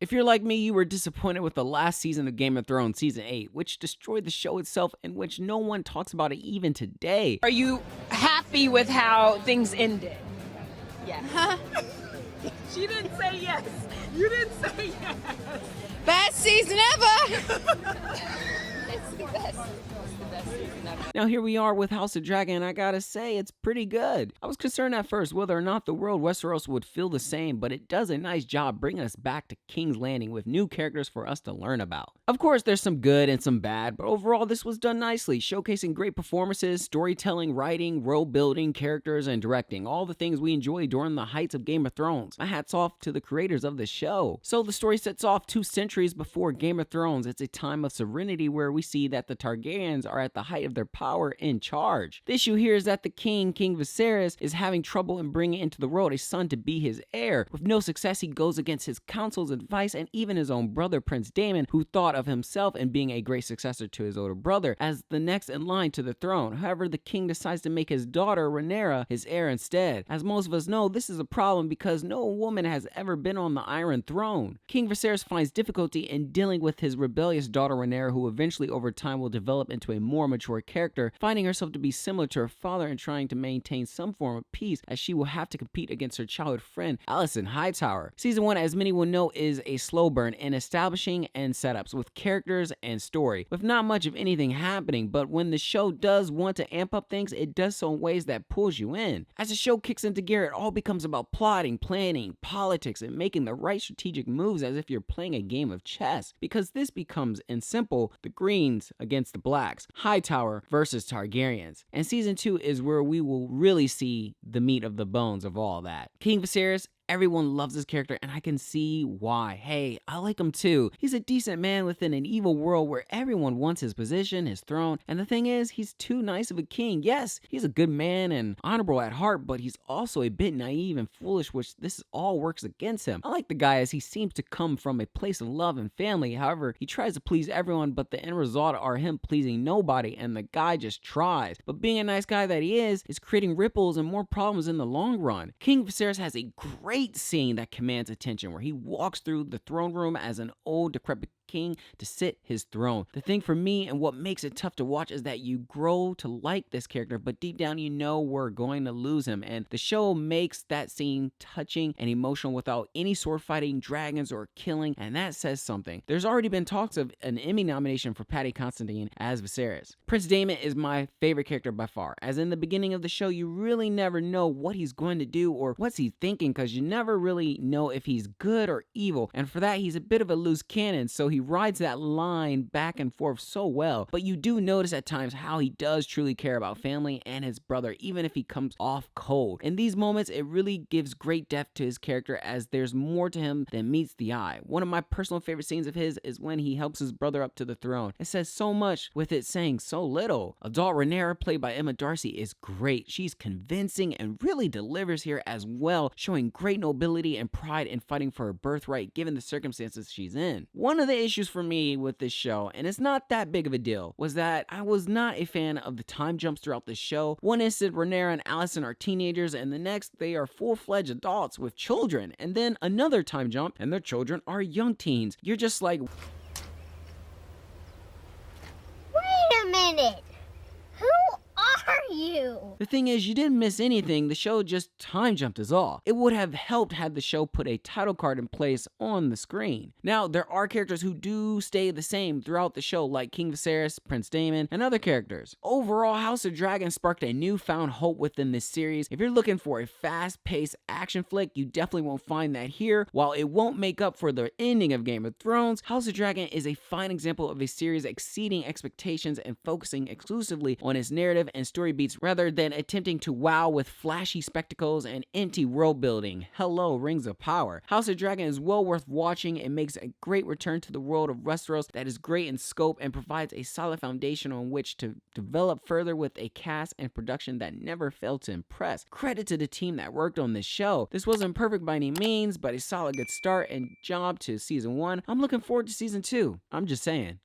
If you're like me, you were disappointed with the last season of Game of Thrones, season 8, which destroyed the show itself and which no one talks about it even today. Are you happy with how things ended? Yeah. She didn't say yes. You didn't say yes. Best season ever! It's the best. It's the best season ever. Now here we are with House of Dragon, and I gotta say, it's pretty good. I was concerned at first whether or not the world Westeros would feel the same, but it does a nice job bringing us back to King's Landing with new characters for us to learn about. Of course, there's some good and some bad, but overall this was done nicely, showcasing great performances, storytelling, writing, world building, characters, and directing, all the things we enjoyed during the heights of Game of Thrones. My hat's off to the creators of the show. So the story sets off 2 centuries before Game of Thrones. It's a time of serenity where we see that the Targaryens are at the height of their power in charge. The issue here is that the King Viserys, is having trouble in bringing into the world a son to be his heir. With no success, he goes against his council's advice and even his own brother, Prince Daemon, who thought of himself in being a great successor to his older brother as the next in line to the throne. However, the king decides to make his daughter, Rhaenyra, his heir instead. As most of us know, this is a problem because no woman has ever been on the Iron Throne. King Viserys finds difficulty in dealing with his rebellious daughter, Rhaenyra, who eventually over time will develop into a more mature character, finding herself to be similar to her father and trying to maintain some form of peace as she will have to compete against her childhood friend, Alicent Hightower. Season 1, as many will know, is a slow burn in establishing and setups with characters and story, with not much of anything happening, but when the show does want to amp up things, it does so in ways that pulls you in. As the show kicks into gear, it all becomes about plotting, planning, politics, and making the right strategic moves as if you're playing a game of chess, because this becomes, in simple, the Greens against the Blacks, Hightower versus Targaryens. And season 2 is where we will really see the meat of the bones of all that. King Viserys, everyone loves this character, and I can see why. Hey, I like him too. He's a decent man within an evil world where everyone wants his position, his throne, and the thing is, he's too nice of a king. Yes, he's a good man and honorable at heart, but he's also a bit naive and foolish, which this all works against him. I like the guy as he seems to come from a place of love and family. However, he tries to please everyone, but the end result are him pleasing nobody, and the guy just tries. But being a nice guy that he is creating ripples and more problems in the long run. King Viserys has a great scene that commands attention where he walks through the throne room as an old decrepit king to sit his throne. The thing for me and what makes it tough to watch is that you grow to like this character, but deep down you know we're going to lose him, and the show makes that scene touching and emotional without any sword fighting, dragons, or killing, and that says something. There's already been talks of an Emmy nomination for Paddy Considine as Viserys. Prince Daemon is my favorite character by far, as in the beginning of the show you really never know what he's going to do or what's he thinking, because you never really know if he's good or evil, and for that he's a bit of a loose cannon, so he rides that line back and forth so well. But you do notice at times how he does truly care about family and his brother, even if he comes off cold. In these moments, it really gives great depth to his character as there's more to him than meets the eye. One of my personal favorite scenes of his is when he helps his brother up to the throne. It says so much with it saying so little. Adult Rhaenyra, played by Emma Darcy, is great. She's convincing and really delivers here as well, showing great nobility and pride in fighting for her birthright given the circumstances she's in. One of the issues for me with this show, and it's not that big of a deal, was that I was not a fan of the time jumps throughout the show. One instant Rhaenyra and Alicent are teenagers, and the next they are full-fledged adults with children, and then another time jump and their children are young teens. You're just like, Wait a minute! Who are you? the thing is, you didn't miss anything, the show just time jumped is all. It would have helped had the show put a title card in place on the screen. Now, there are characters who do stay the same throughout the show, like King Viserys, Prince Daemon, and other characters. Overall, House of Dragon sparked a newfound hope within this series. If you're looking for a fast-paced action flick, you definitely won't find that here. While it won't make up for the ending of Game of Thrones, House of Dragon is a fine example of a series exceeding expectations and focusing exclusively on its narrative and story beats rather than attempting to wow with flashy spectacles and empty world building. Hello, Rings of Power. House of Dragon is well worth watching. It makes a great return to the world of Westeros that is great in scope and provides a solid foundation on which to develop further with a cast and production that never failed to impress. Credit to the team that worked on this show. This wasn't perfect by any means, but a solid good start and job to season 1. I'm looking forward to season 2. I'm just saying.